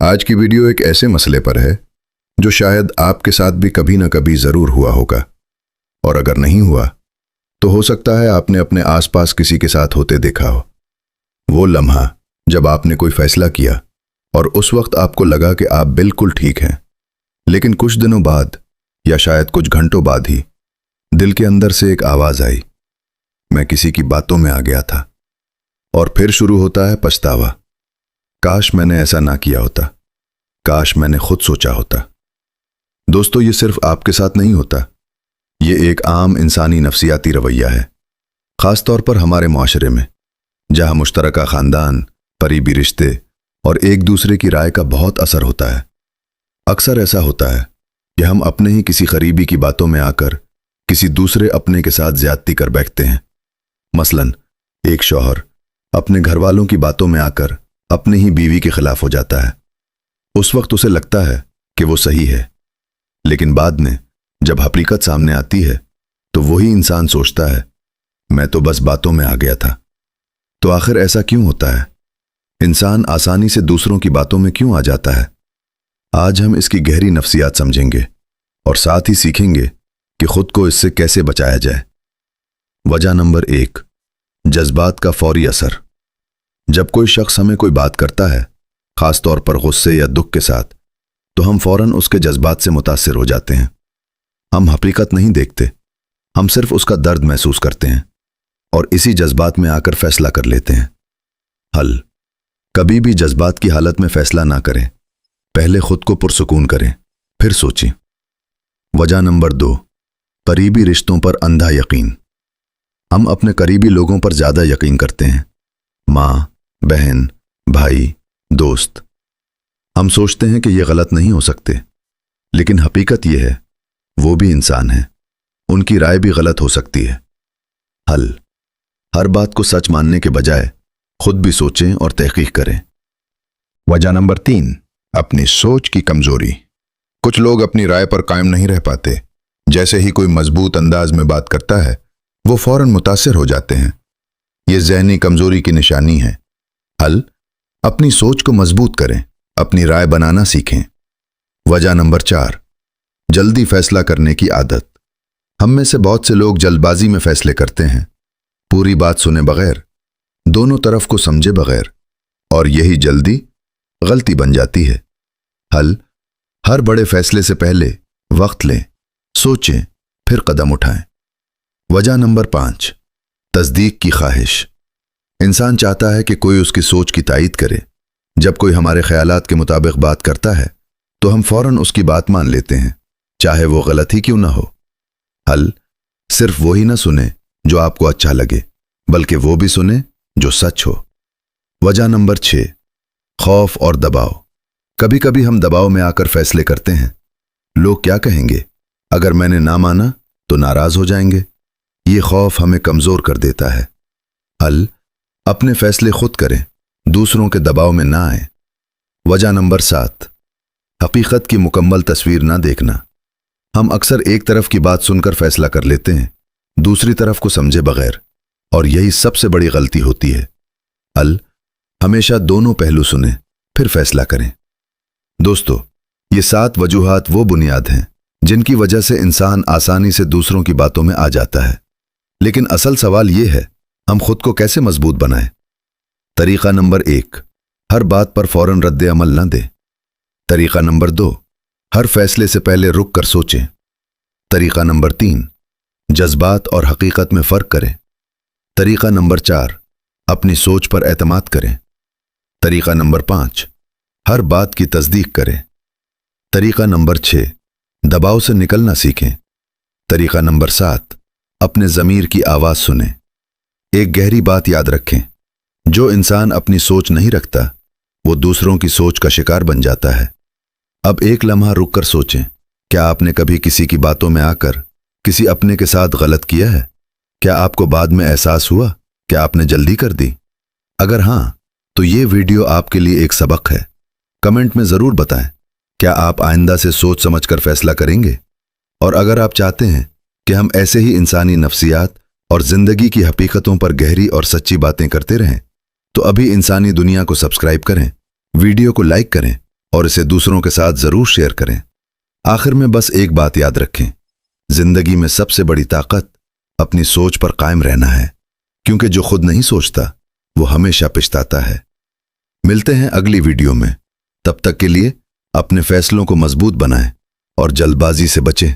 आज की वीडियो एक ऐसे मसले पर है जो शायद आपके साथ भी कभी ना कभी ज़रूर हुआ होगा, और अगर नहीं हुआ तो हो सकता है आपने अपने आसपास किसी के साथ होते देखा हो। वो लम्हा जब आपने कोई फैसला किया और उस वक्त आपको लगा कि आप बिल्कुल ठीक हैं, लेकिन कुछ दिनों बाद या शायद कुछ घंटों बाद ही दिल के अंदर से एक आवाज़ आई, मैं किसी की बातों में आ गया था। और फिर शुरू होता है पछतावा। काश मैंने ऐसा ना किया होता, काश मैंने खुद सोचा होता। दोस्तों, ये सिर्फ आपके साथ नहीं होता, ये एक आम इंसानी नफ्सियाती रवैया है, ख़ास तौर पर हमारे माशरे में, जहाँ मुश्तरका ख़ानदान, करीबी रिश्ते और एक दूसरे की राय का बहुत असर होता है। अक्सर ऐसा होता है कि हम अपने ही किसी करीबी की बातों में आकर किसी दूसरे अपने के साथ ज्यादती कर बैठते हैं। मसलन एक शौहर अपने घर वालों की बातों में आकर अपनी ही बीवी के खिलाफ हो जाता है। उस वक्त उसे लगता है कि वो सही है, लेकिन बाद में जब हकीकत सामने आती है तो वही इंसान सोचता है, मैं तो बस बातों में आ गया था। तो आखिर ऐसा क्यों होता है? इंसान आसानी से दूसरों की बातों में क्यों आ जाता है? आज हम इसकी गहरी नफ्सियात समझेंगे और साथ ही सीखेंगे कि खुद को इससे कैसे बचाया जाए। वजह नंबर 1, जज्बात का फौरी असर। जब कोई शख्स हमें कोई बात करता है, खास तौर पर गुस्से या दुख के साथ, तो हम फौरन उसके जज्बात से मुतासिर हो जाते हैं। हम हकीकत नहीं देखते, हम सिर्फ उसका दर्द महसूस करते हैं और इसी जज्बात में आकर फैसला कर लेते हैं। हल: कभी भी जज्बात की हालत में फैसला ना करें, पहले खुद को पुरसुकून करें, फिर सोचें। वजह नंबर 2, करीबी रिश्तों पर अंधा यकीन। हम अपने करीबी लोगों पर ज़्यादा यकीन करते हैं, माँ, बहन, भाई, दोस्त। हम सोचते हैं कि ये गलत नहीं हो सकते, लेकिन हकीकत ये है वो भी इंसान है, उनकी राय भी गलत हो सकती है। हल: हर बात को सच मानने के बजाय खुद भी सोचें और तहकीक करें। वजह नंबर 3, अपनी सोच की कमजोरी। कुछ लोग अपनी राय पर कायम नहीं रह पाते। जैसे ही कोई मजबूत अंदाज में बात करता है, वो फौरन मुतासिर हो जाते हैं। ये ज़हनी कमजोरी की निशानी है। हल: अपनी सोच को मजबूत करें, अपनी राय बनाना सीखें। वजह नंबर 4, जल्दी फैसला करने की आदत। हम में से बहुत से लोग जल्दबाजी में फैसले करते हैं, पूरी बात सुने बगैर, दोनों तरफ को समझे बगैर, और यही जल्दी गलती बन जाती है। हल: हर बड़े फैसले से पहले वक्त लें, सोचें, फिर कदम उठाएं। वजह नंबर 5, तस्दीक की ख्वाहिश। इंसान चाहता है कि कोई उसकी सोच की तायीद करे। जब कोई हमारे ख्यालात के मुताबिक बात करता है तो हम फौरन उसकी बात मान लेते हैं, चाहे वो गलत ही क्यों ना हो। हल: सिर्फ वही ना सुने जो आपको अच्छा लगे, बल्कि वो भी सुने जो सच हो। वजह नंबर 6, खौफ और दबाव। कभी कभी हम दबाव में आकर फैसले करते हैं, लोग क्या कहेंगे, अगर मैंने ना माना तो नाराज हो जाएंगे। ये खौफ हमें कमजोर कर देता है। हल: अपने फैसले खुद करें, दूसरों के दबाव में ना आए। वजह नंबर 7, हकीकत की मुकम्मल तस्वीर ना देखना। हम अक्सर एक तरफ की बात सुनकर फैसला कर लेते हैं, दूसरी तरफ को समझे बगैर, और यही सबसे बड़ी गलती होती है। हल: हमेशा दोनों पहलू सुने, फिर फैसला करें। दोस्तों, ये 7 वजूहात वो बुनियाद हैं जिनकी वजह से इंसान आसानी से दूसरों की बातों में आ जाता है। लेकिन असल सवाल ये है, हम खुद को कैसे मजबूत बनाएं? तरीका नंबर 1, हर बात पर फौरन रद्द अमल न दें। तरीका नंबर 2, हर फैसले से पहले रुक कर सोचें। तरीका नंबर 3, जज्बात और हकीकत में फ़र्क करें। तरीका नंबर 4, अपनी सोच पर एतमाद करें। तरीका नंबर 5, हर बात की तस्दीक करें। तरीका नंबर 6, दबाव से निकलना सीखें। तरीका नंबर 7, अपने ज़मीर की आवाज़ सुनें। एक गहरी बात याद रखें, जो इंसान अपनी सोच नहीं रखता वो दूसरों की सोच का शिकार बन जाता है। अब एक लम्हा रुक कर सोचें, क्या आपने कभी किसी की बातों में आकर किसी अपने के साथ गलत किया है? क्या आपको बाद में एहसास हुआ कि आपने जल्दी कर दी? अगर हाँ, तो ये वीडियो आपके लिए एक सबक है। कमेंट में ज़रूर बताएं, क्या आप आइंदा से सोच समझ कर फैसला करेंगे? और अगर आप चाहते हैं कि हम ऐसे ही इंसानी नफ्सियात और ज़िंदगी की हकीकतों पर गहरी और सच्ची बातें करते रहें, तो अभी इंसानी दुनिया को सब्सक्राइब करें, वीडियो को लाइक करें और इसे दूसरों के साथ जरूर शेयर करें। आखिर में बस एक बात याद रखें, जिंदगी में सबसे बड़ी ताकत अपनी सोच पर कायम रहना है, क्योंकि जो खुद नहीं सोचता वो हमेशा पछताता है। मिलते हैं अगली वीडियो में, तब तक के लिए अपने फैसलों को मजबूत बनाएं और जल्दबाजी से बचें।